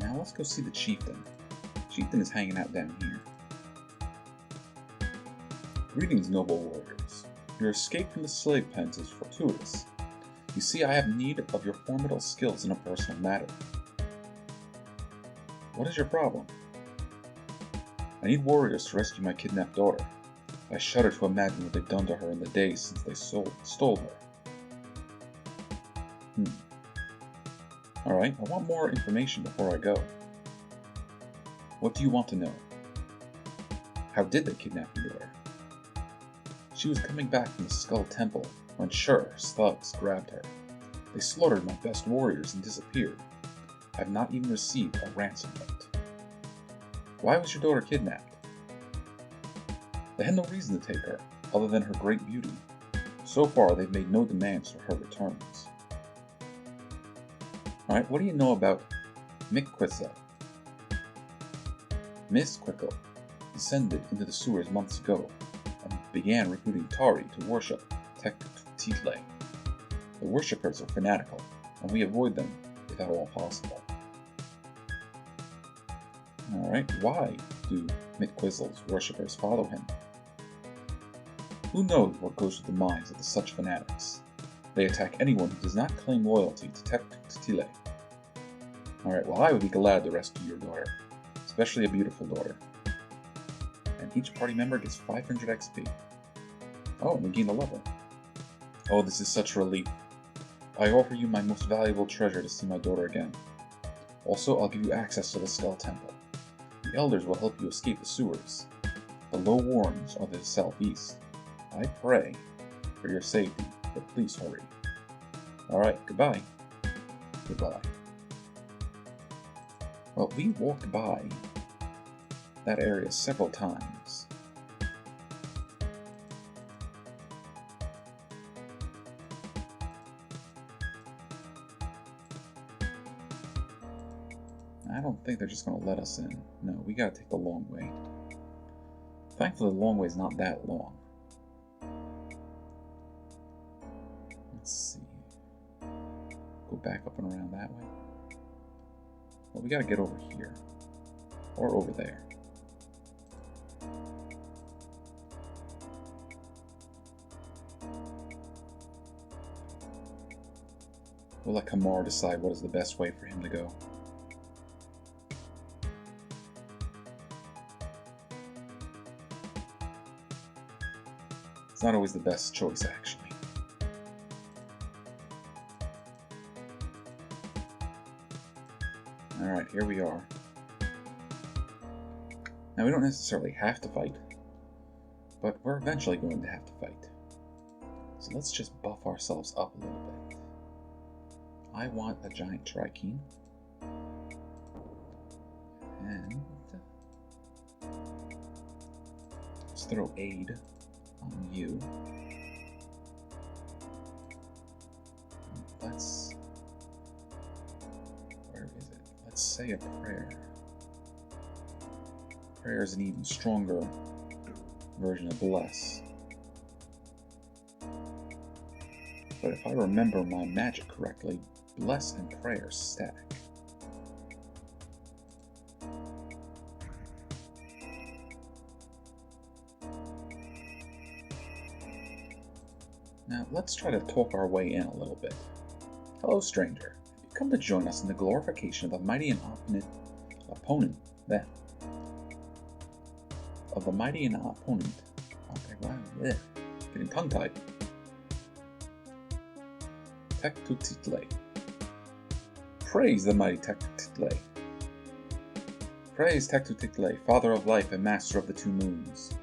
Now let's go see the chieftain. Chieftain is hanging out down here. Greetings, noble warriors. Your escape from the slave pens is fortuitous. You see, I have need of your formidable skills in a personal matter. What is your problem? I need warriors to rescue my kidnapped daughter. I shudder to imagine what they've done to her in the days since they stole her. Alright, I want more information before I go. What do you want to know? How did they kidnap your daughter? She was coming back from the Skull Temple when thugs grabbed her. They slaughtered my best warriors and disappeared. I have not even received a ransom yet. Why was your daughter kidnapped? They had no reason to take her, other than her great beauty. So far, they've made no demands for her returns. Alright, what do you know about Mikquetzl? Mikquetzl descended into the sewers months ago and began recruiting Tari to worship Tectuktitlay. The worshippers are fanatical, and we avoid them if at all possible. Alright, why do Mikquetzl's worshippers follow him? Who knows what goes through the minds of such fanatics? They attack anyone who does not claim loyalty to Tectuktitlay. Alright, well, I would be glad to rescue your daughter, especially a beautiful daughter. And each party member gets 500 XP. Oh, and we gain a level. Oh, this is such a relief. I offer you my most valuable treasure to see my daughter again. Also, I'll give you access to the Skull Temple. The elders will help you escape the sewers. The low warrens are to the southeast. I pray for your safety, but please hurry. Alright, goodbye. Goodbye. Well, we walked by that area several times. I don't think they're just going to let us in. No, we got to take the long way. Thankfully, the long way is not that long. Let's see. Go back up and around that way. Well, we got to get over here. Or over there. We'll let Kamar decide what is the best way for him to go. It's not always the best choice, actually. Alright, here we are. Now, we don't necessarily have to fight, but we're eventually going to have to fight. So let's just buff ourselves up a little bit. I want a giant Trikeen. And let's throw aid on you. Let's... where is it? Let's say a prayer. Prayer is an even stronger version of bless. But if I remember my magic correctly, bless and prayer stack. Now, let's try to talk our way in a little bit. Hello, stranger. Have you come to join us in the glorification of the mighty and opponent? Okay, wow, getting tongue-tied. Tectuktitlay. Praise the mighty Tectuktitlay. Praise Tectuktitlay, father of life and master of the two moons.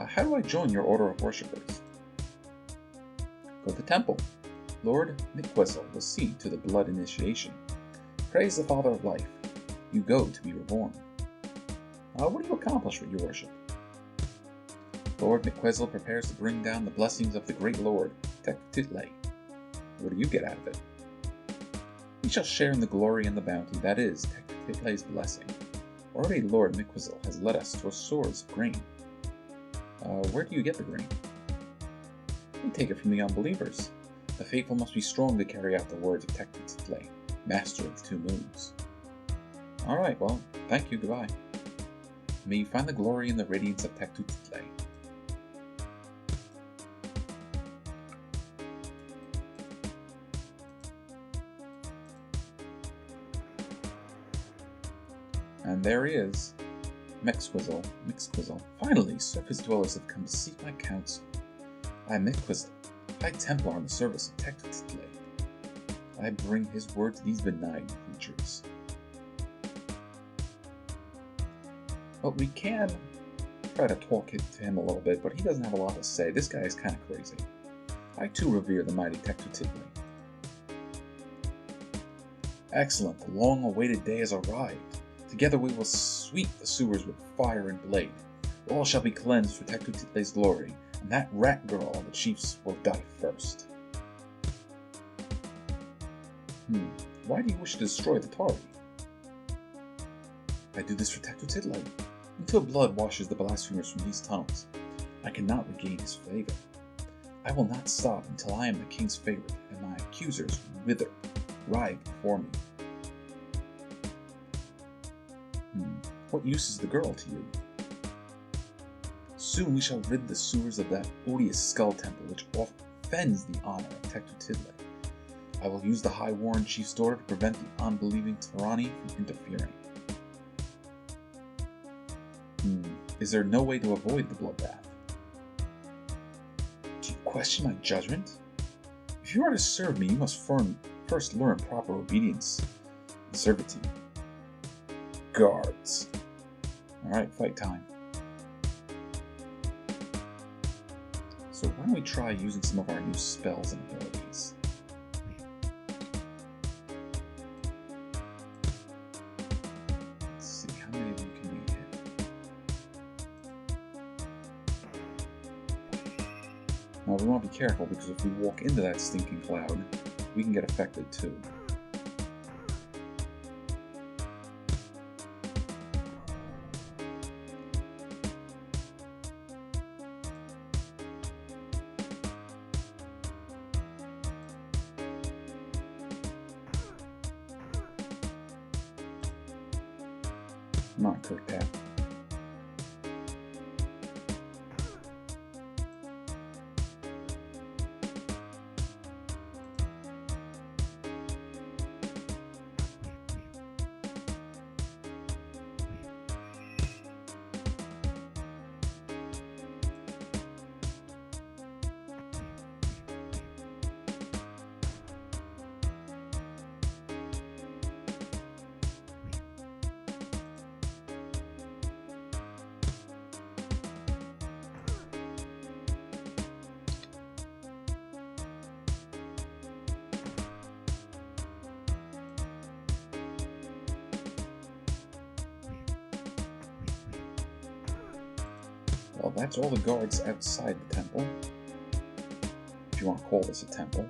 How do I join your order of worshippers? Go to the temple. Lord Mikquetzl will see to the blood initiation. Praise the father of life. You go to be reborn. What do you accomplish with your worship? Lord Mikquetzl prepares to bring down the blessings of the great Lord, Tectuktitlay. What do you get out of it? We shall share in the glory and the bounty that is Tectuktitlay's blessing. Already Lord Mikquetzl has led us to a source of grain. Where do you get the grain? We take it from the unbelievers. The faithful must be strong to carry out the words of Tectuktitlay. master of the two moons. Alright, well, thank you, goodbye. May you find the glory and the radiance of Tectuktitlay. And there he is, Mikquetzl. Finally, surface dwellers have come to seek my counsel. I am Mikquetzl, High Templar in the service of Tectuktitlay. I bring his word to these benign creatures. But we can try to talk to him a little bit, but he doesn't have a lot to say. This guy is kind of crazy. I too revere the mighty Tectuktitlay. Excellent, the long-awaited day has arrived. Together we will sweep the sewers with fire and blade. All shall be cleansed for Tectuktitlay's glory, and that rat girl and the chiefs will die first. Why do you wish to destroy the Tari? I do this for Tectuktitlay. Until blood washes the blasphemers from these tunnels, I cannot regain his favor. I will not stop until I am the king's favorite, and my accusers writhe before me. What use is the girl to you? Soon we shall rid the sewers of that odious skull temple which offends the honor of Tectuktitlay. I will use the High Warren Chief's daughter to prevent the unbelieving Tari from interfering. Is there no way to avoid the bloodbath? Do you question my judgment? If you are to serve me, you must first learn proper obedience and servitude. Guards. Alright, fight time. So why don't we try using some of our new spells and abilities? Let's see, how many of them can we hit? Now we want to be careful because if we walk into that stinking cloud, we can get affected too. Come on, Kirkpat. Well, that's all the guards outside the temple. If you want to call this a temple.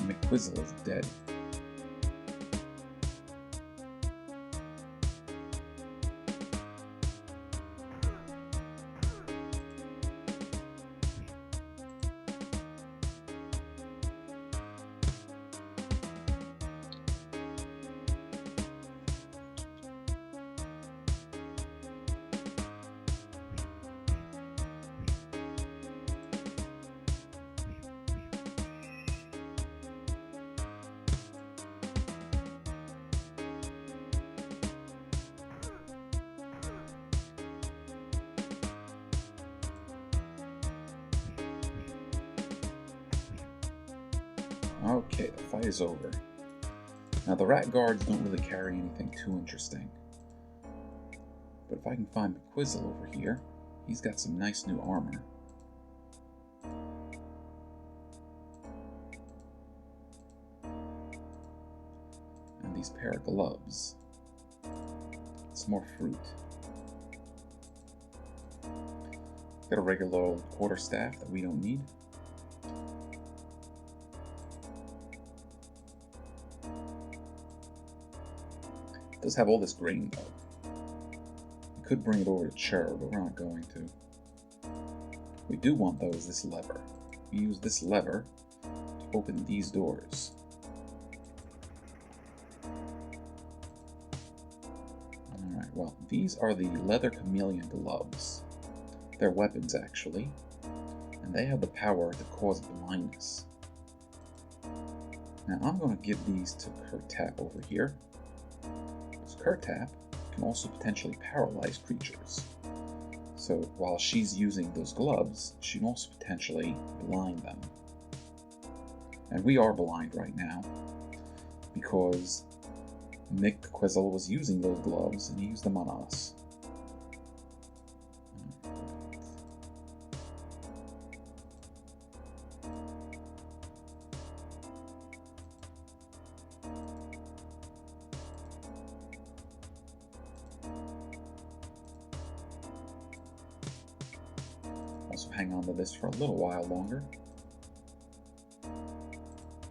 Mikquetzl is dead. Okay, the fight is over. Now the rat guards don't really carry anything too interesting. But if I can find Mikquetzl over here, he's got some nice new armor. And these pair of gloves. Some more fruit. Got a regular old quarterstaff that we don't need. Does have all this grain though. could bring it over to Chur, but we're not going to. What we do want, though, is this lever. We use this lever to open these doors. Alright, well, these are the leather chameleon gloves. They're weapons, actually, and they have the power to cause blindness. Now, I'm going to give these to Kurtap over here, because Kurtap can also potentially paralyze creatures. So while she's using those gloves, she can also potentially blind them. And we are blind right now, because Mikquetzl was using those gloves, and he used them on us. Also hang on to this for a little while longer.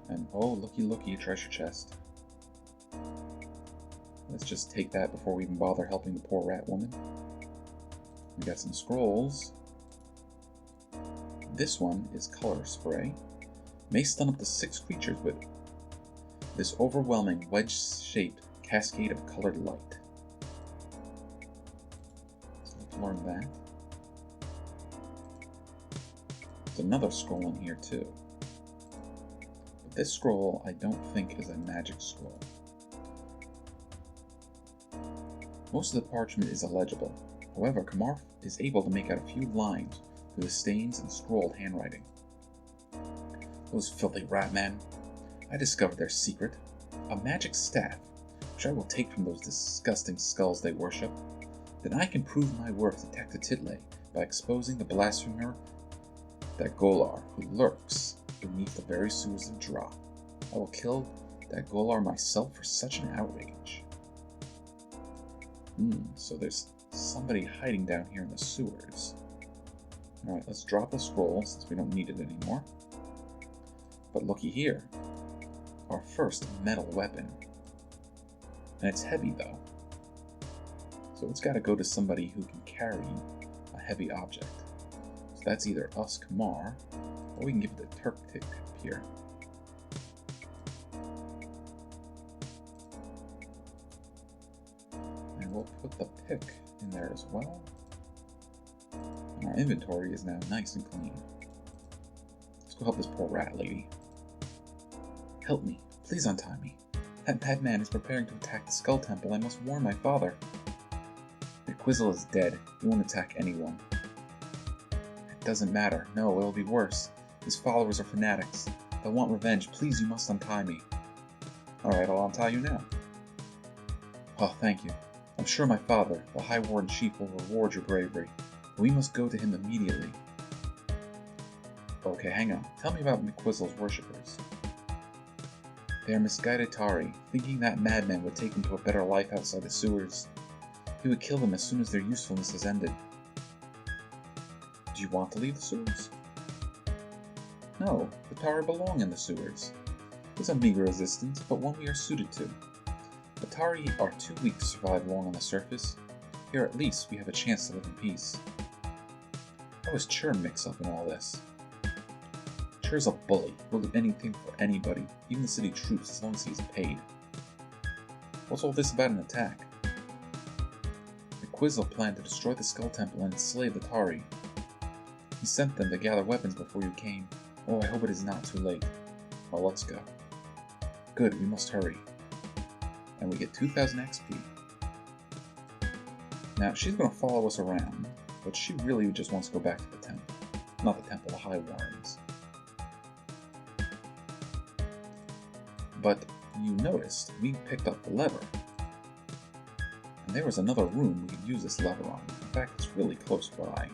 And oh, looky looky, a treasure chest. Let's just take that before we even bother helping the poor rat woman. We got some scrolls. This one is color spray. May stun up to 6 creatures with it. This overwhelming wedge-shaped cascade of colored light. So let's learn that. There's another scroll in here too. But this scroll I don't think is a magic scroll. Most of the parchment is illegible. However, Kamarf is able to make out a few lines through the stains and scrolled handwriting. Those filthy rat men. I discovered their secret. A magic staff, which I will take from those disgusting skulls they worship. Then I can prove my worth to Tectuktitlay by exposing the blasphemer, that Golar, who lurks beneath the very sewers of Dra. I will kill that Golar myself for such an outrage. So there's somebody hiding down here in the sewers. Alright, let's drop the scroll since we don't need it anymore. But looky here. Our first metal weapon. And it's heavy though. So it's gotta go to somebody who can carry a heavy object. So that's either us, Kamar, or we can give it to Tectuktitlay here. And we'll put the pick in there as well. And our inventory is now nice and clean. Let's go help this poor rat lady. Help me. Please untie me. That bad man is preparing to attack the Skull Temple. I must warn my father. Mikquetzl is dead. He won't attack anyone. It doesn't matter. No, it'll be worse. His followers are fanatics. They'll want revenge. Please, you must untie me. Alright, I'll untie you now. Oh, thank you. I'm sure my father, the High Warden Chief, will reward your bravery. We must go to him immediately. Okay, hang on. Tell me about Mikquetzl's worshippers. They are misguided Tari, thinking that madman would take them to a better life outside the sewers. He would kill them as soon as their usefulness is ended. Do you want to leave the sewers? No, the Tari belong in the sewers. It's a meager resistance, but one we are suited to. The Tari are too weak to survive long on the surface. Here at least we have a chance to live in peace. How is Chur mixed up in all this? Chur's a bully. He'll do anything for anybody, even the city troops, as long as he's paid. What's all this about an attack? Mikquetzl planned to destroy the Skull Temple and enslave the Tari. He sent them to gather weapons before you came. Oh, I hope it is not too late. Well, let's go. Good, we must hurry. And we get 2000 XP. Now, she's going to follow us around, but she really just wants to go back to the temple. Not the temple, the High Wardens. But you noticed we picked up the lever. And there was another room we could use this lever on. In fact, it's really close by.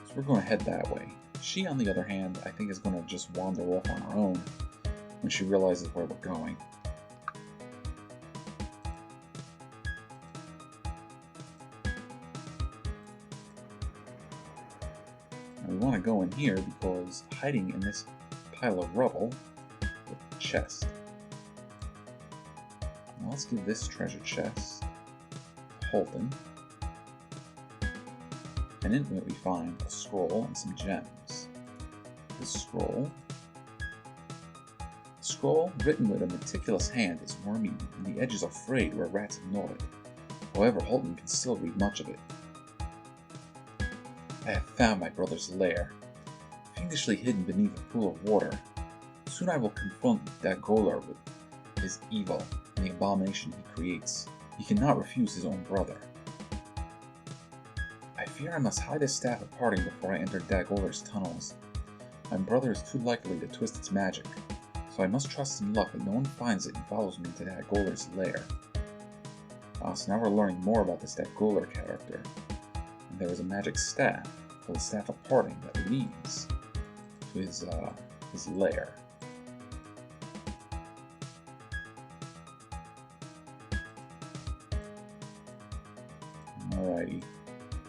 So we're going to head that way. She, on the other hand, I think is going to just wander off on her own when she realizes where we're going. Now we want to go in here because hiding in this pile of rubble with a chest. Now let's give this treasure chest Holton. And in it we find a scroll and some gems. This scroll, written with a meticulous hand, is wormy and the edges are frayed where rats have gnawed it. However, Holton can still read much of it. I have found my brother's lair, fiendishly hidden beneath a pool of water. Soon I will confront that Goler with his evil and the abomination he creates. He cannot refuse his own brother. I fear I must hide his staff of parting before I enter Dagoler's tunnels. My brother is too likely to twist its magic, so I must trust in luck that no one finds it and follows me to Dagoler's lair. So now we're learning more about this Dagoler character. And there is a magic staff, called the Staff of Parting, that leads to his lair. Alrighty.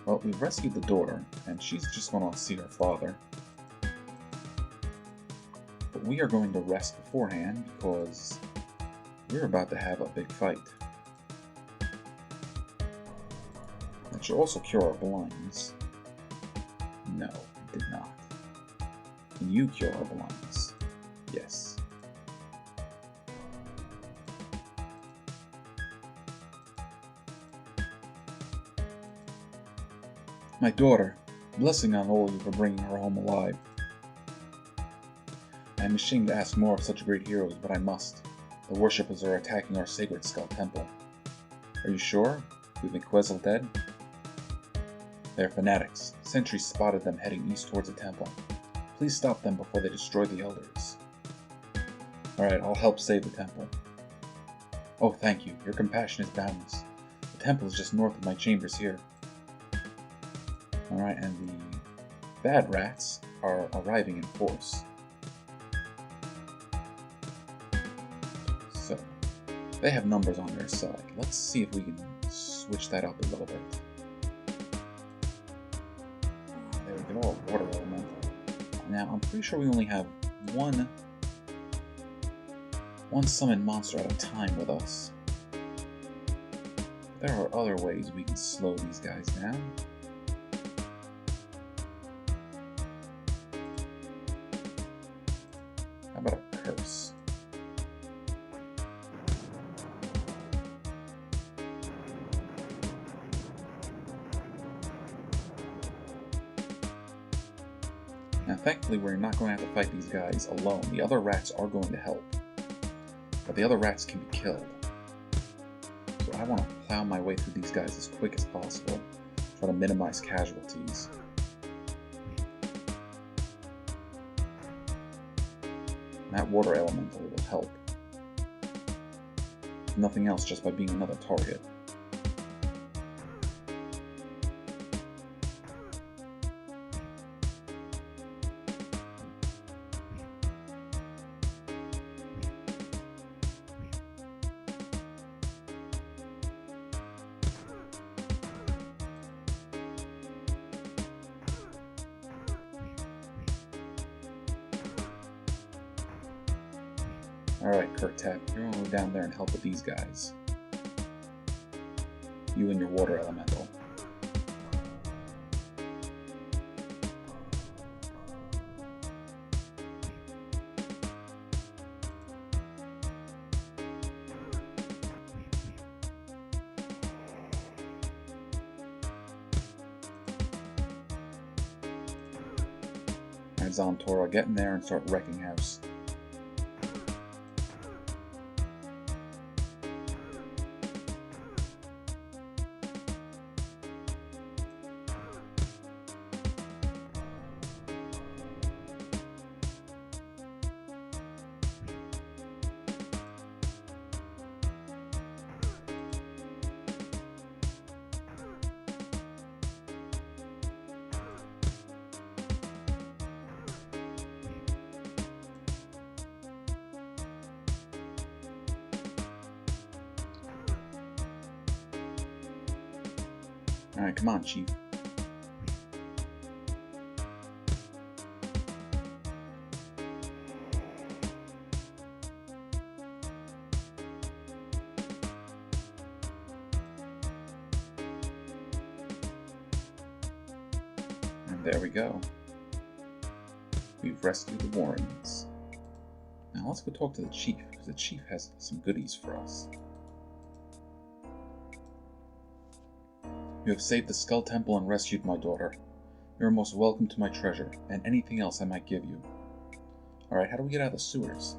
Well, we've rescued the daughter, and she's just going to see her father. But we are going to rest beforehand because we're about to have a big fight. That should also cure our blindness. No, it did not. Can you cure our blindness? Yes. My daughter, blessing on all of you for bringing her home alive. I am ashamed to ask more of such great heroes, but I must. The worshippers are attacking our sacred skull temple. Are you sure? With Mikquetzl dead? They are fanatics. Sentries spotted them heading east towards the temple. Please stop them before they destroy the elders. Alright, I'll help save the temple. Oh, thank you. Your compassion is boundless. The temple is just north of my chambers here. Alright, and the bad rats are arriving in force. So, they have numbers on their side. Let's see if we can switch that up a little bit. There we go, water elemental. Now, I'm pretty sure we only have one summoned monster at a time with us. There are other ways we can slow these guys down. How about a curse? Now thankfully we're not going to have to fight these guys alone. The other rats are going to help. But the other rats can be killed. So I want to plow my way through these guys as quick as possible. Try to minimize casualties. That water elemental will help. If nothing else, just by being another target. Alright, Kurtap, you're gonna go down there and help with these guys. You and your water elemental. Alright, Zontora, get in there and start wrecking house. Alright, come on, Chief. There we go. We've rescued the Warrens. Now let's go talk to the chief, because the chief has some goodies for us. You have saved the Skull Temple and rescued my daughter. You are most welcome to my treasure, and anything else I might give you. Alright, how do we get out of the sewers?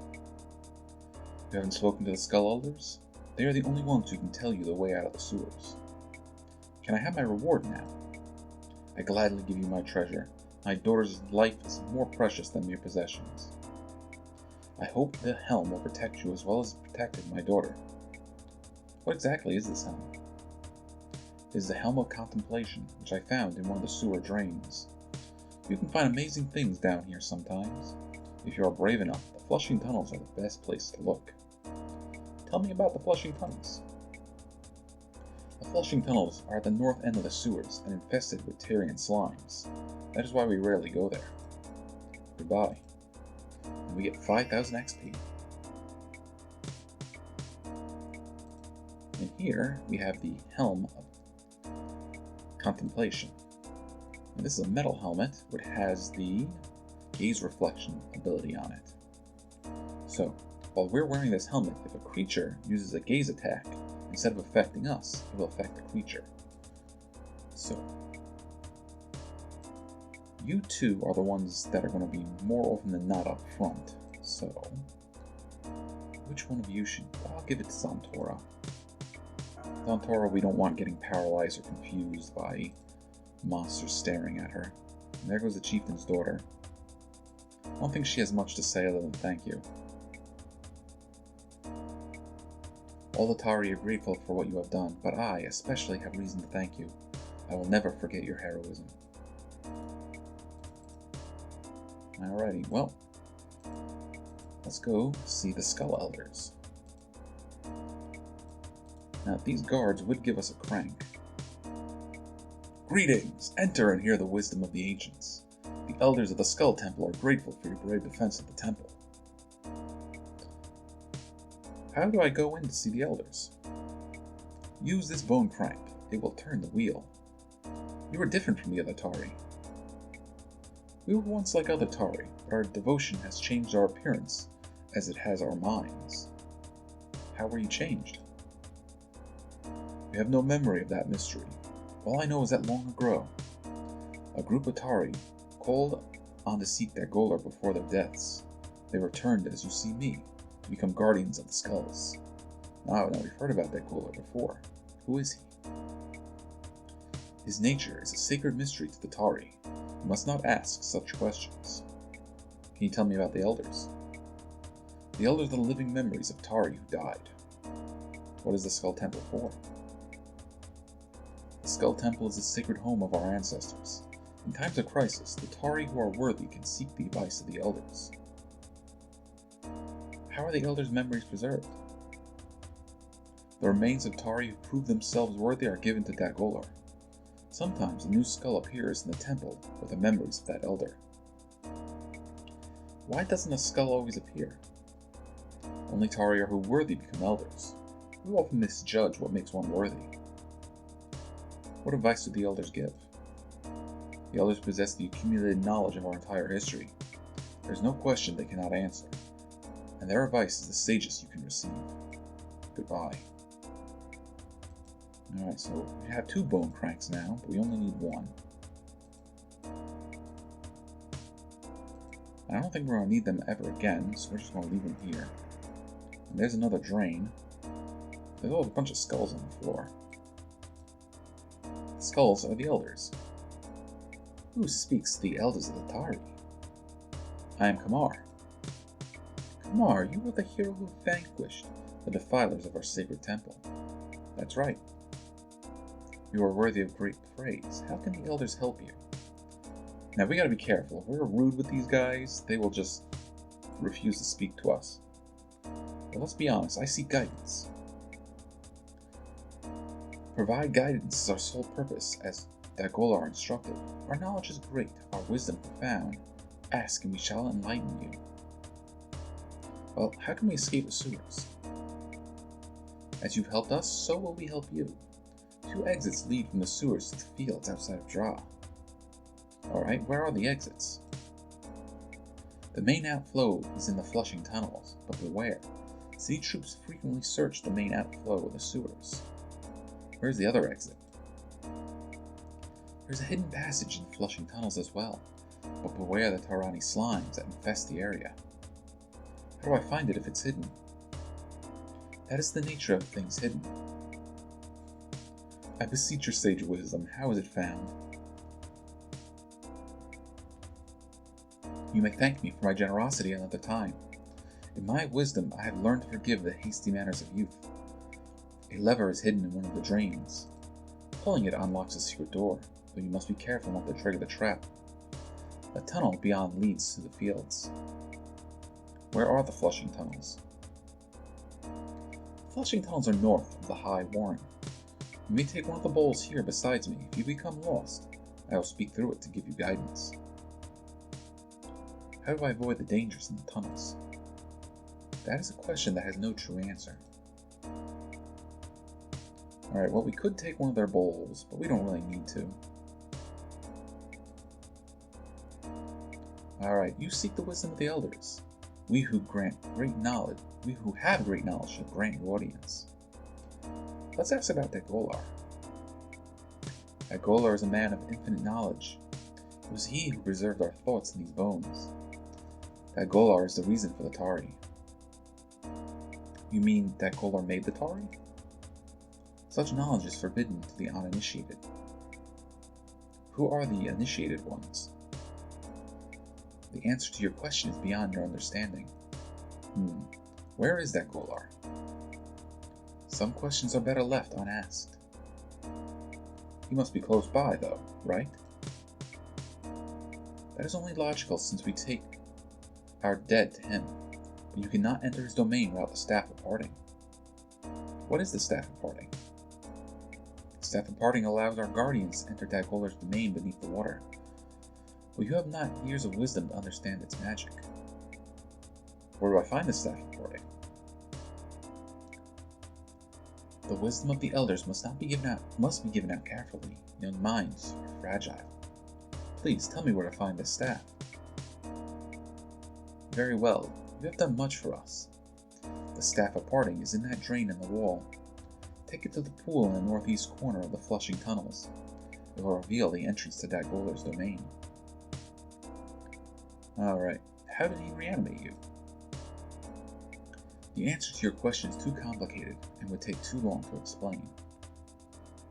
You haven't spoken to the Skull Elders? They are the only ones who can tell you the way out of the sewers. Can I have my reward now? I gladly give you my treasure. My daughter's life is more precious than mere possessions. I hope the helm will protect you as well as it protected my daughter. What exactly is this helm? It is the Helm of Contemplation, which I found in one of the sewer drains. You can find amazing things down here sometimes. If you are brave enough, the flushing tunnels are the best place to look. Tell me about the flushing tunnels. The flushing tunnels are at the north end of the sewers and infested with Tari and slimes. That is why we rarely go there. Goodbye. And we get 5,000 XP. And here we have the Helm of Contemplation. And this is a metal helmet which has the gaze reflection ability on it. So, while we're wearing this helmet, if a creature uses a gaze attack, instead of affecting us, it will affect the creature. So, you two are the ones that are going to be more often than not up front. So, which one of you should... I'll give it to Zantora. Zantora we don't want getting paralyzed or confused by monsters staring at her. And there goes the chieftain's daughter. I don't think she has much to say other than thank you. All the Tari are grateful for what you have done, but I especially have reason to thank you. I will never forget your heroism. Alrighty, well, let's go see the Skull Elders. Now, these guards would give us a crank. Greetings! Enter and hear the wisdom of the ancients. The elders of the Skull Temple are grateful for your brave defense of the temple. How do I go in to see the elders? Use this bone crank. It will turn the wheel. You are different from the other Tari. We were once like other Tari, but our devotion has changed our appearance as it has our minds. How were you changed? We have no memory of that mystery. All I know is that long ago, a group of Tari called on to seek their Goler before their deaths. They returned as you see me, to become guardians of the skulls. Now we've heard about that Goler before. Who is he? His nature is a sacred mystery to the Tari. You must not ask such questions. Can you tell me about the elders? The elders are the living memories of Tari who died. What is the Skull Temple for? The Skull Temple is the sacred home of our ancestors. In times of crisis, the Tari who are worthy can seek the advice of the elders. How are the elders' memories preserved? The remains of Tari who prove themselves worthy are given to that Goler. Sometimes a new skull appears in the temple with the memories of that elder. Why doesn't a skull always appear? Only Tari who are worthy become elders. We often misjudge what makes one worthy. What advice do the elders give? The elders possess the accumulated knowledge of our entire history. There is no question they cannot answer, and their advice is the sagest you can receive. Goodbye. Alright, so we have 2 bone cranks now, but we only need 1. I don't think we're going to need them ever again, so we're just going to leave them here. And there's another drain. There's a bunch of skulls on the floor. The skulls are the elders. Who speaks to the elders of the Tari? I am Kamar. Kamar, you are the hero who vanquished the defilers of our sacred temple. That's right. You are worthy of great praise. How can the elders help you? Now we gotta be careful. If we're rude with these guys, they will just refuse to speak to us. But let's be honest, I seek guidance. Provide guidance is our sole purpose, as Dagola are instructed. Our knowledge is great, our wisdom profound. Ask and we shall enlighten you. Well, how can we escape the sewers? As you've helped us, so will we help you. 2 exits lead from the sewers to the fields outside of Dra. Alright, where are the exits? The main outflow is in the flushing tunnels, but beware. City troops frequently search the main outflow of the sewers. Where's the other exit? There's a hidden passage in the flushing tunnels as well, but beware the Tarani slimes that infest the area. How do I find it if it's hidden? That is the nature of things hidden. I beseech your sage wisdom, how is it found? You may thank me for my generosity another time. In my wisdom, I have learned to forgive the hasty manners of youth. A lever is hidden in one of the drains. Pulling it unlocks a secret door, though you must be careful not to trigger the trap. A tunnel beyond leads to the fields. Where are the flushing tunnels? The flushing tunnels are north of the High Warren. You may take one of the bowls here besides me. If you become lost, I will speak through it to give you guidance. How do I avoid the dangers in the tunnels? That is a question that has no true answer. Alright, well, we could take one of their bowls, but we don't really need to. Alright, you seek the wisdom of the elders. We who have great knowledge should grant you audience. Let's ask about Dagolar. Dagolar is a man of infinite knowledge. It was he who preserved our thoughts in these bones. Dagolar is the reason for the Tari. You mean Dagolar made the Tari? Such knowledge is forbidden to the uninitiated. Who are the initiated ones? The answer to your question is beyond your understanding. Where is Dagolar? Some questions are better left unasked. He must be close by, though, right? That is only logical since we take our dead to him, but you cannot enter his domain without the Staff of Parting. What is the Staff of Parting? The Staff of Parting allows our guardians to enter Dagolar's domain beneath the water, but you have not years of wisdom to understand its magic. Where do I find the Staff of Parting? The wisdom of the elders must be given out carefully. Young minds are fragile. Please tell me where to find this staff. Very well, you have done much for us. The Staff of Parting is in that drain in the wall. Take it to the pool in the northeast corner of the flushing tunnels. It will reveal the entrance to Dagolar's domain. Alright, how did he reanimate you? The answer to your question is too complicated and would take too long to explain.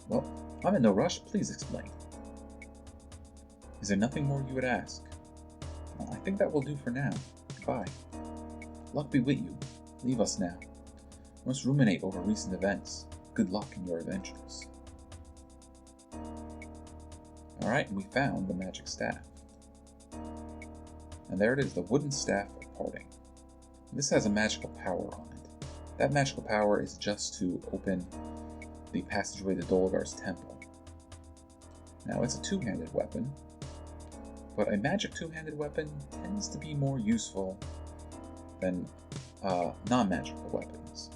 Well, I'm in no rush, please explain. Is there nothing more you would ask? Well, I think that will do for now. Goodbye. Luck be with you. Leave us now. You must ruminate over recent events. Good luck in your adventures. Alright, we found the magic staff. And there it is, the wooden Staff of Parting. This has a magical power on it. That magical power is just to open the passageway to Dolgar's temple. Now, it's a two-handed weapon, but a magic two-handed weapon tends to be more useful than non-magical weapons.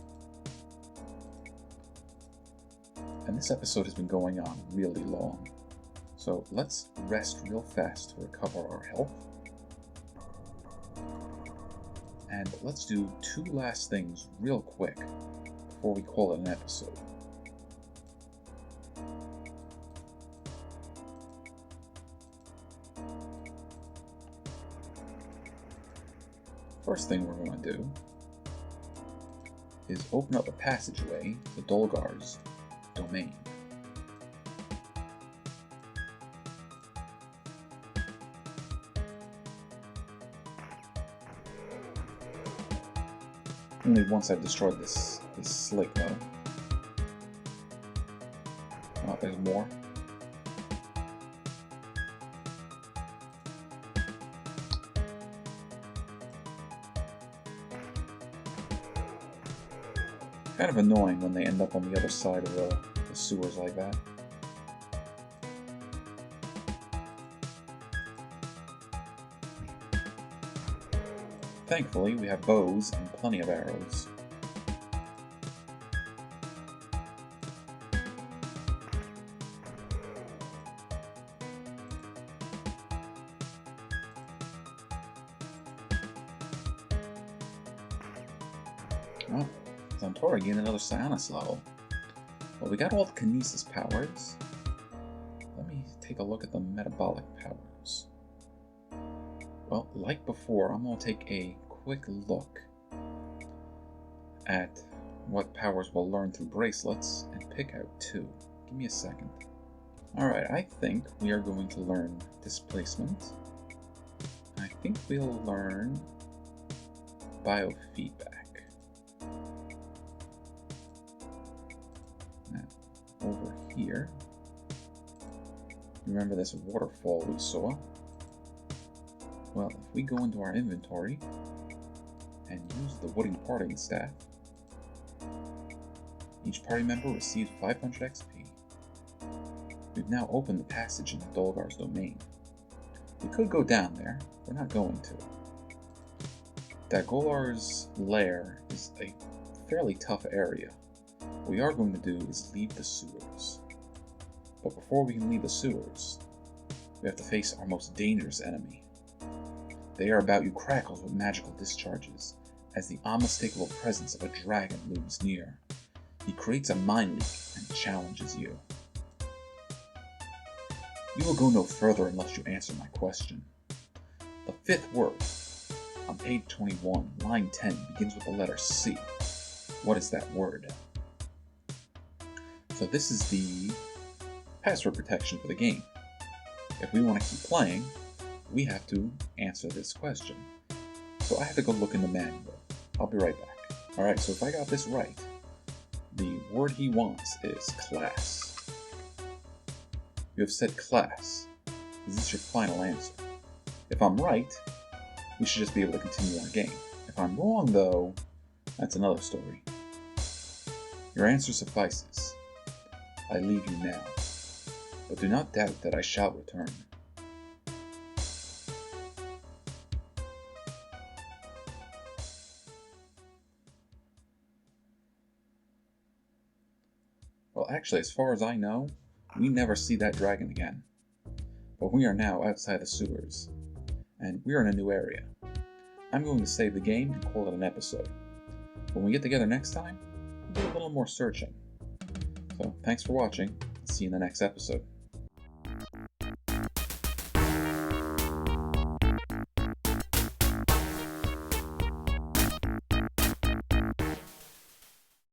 And this episode has been going on really long, so let's rest real fast to recover our health. And let's do two last things real quick before we call it an episode. First thing we're going to do is open up a passageway to Dolgar's domain. Only once I've destroyed this slick though. Oh, there's more. Kind of annoying when they end up on the other side of the sewers like that. Thankfully, we have bows and plenty of arrows. Well, Tari gained another Psionis level. Well, we got all the kinesis powers. Let me take a look at the metabolic powers. Well, like before, I'm going to take a quick look at what powers we'll learn through bracelets and pick out two. Give me a second. Alright, I think we are going to learn displacement. I think we'll learn biofeedback. Now, over here, remember this waterfall we saw? Well, if we go into our inventory and use the wooden parting staff, each party member receives 500 XP. We've now opened the passage into Dolgar's domain. We could go down there, we're not going to. Dagollar's lair is a fairly tough area. What we are going to do is leave the sewers. But before we can leave the sewers, we have to face our most dangerous enemy. The air about you crackles with magical discharges as the unmistakable presence of a dragon looms near. He creates a mind leak and challenges you. You will go no further unless you answer my question. The fifth word on page 21, line 10, begins with the letter C. What is that word? So this is the password protection for the game. If we want to keep playing, we have to answer this question. So I have to go look in the manual. I'll be right back. Alright, so if I got this right, the word he wants is class. You have said class. Is this your final answer? If I'm right, we should just be able to continue our game. If I'm wrong, though, that's another story. Your answer suffices. I leave you now, but do not doubt that I shall return. Well, actually, as far as I know, we never see that dragon again. But we are now outside the sewers, and we're in a new area. I'm going to save the game and call it an episode. When we get together next time, we'll do a little more searching. So, thanks for watching. See you in the next episode.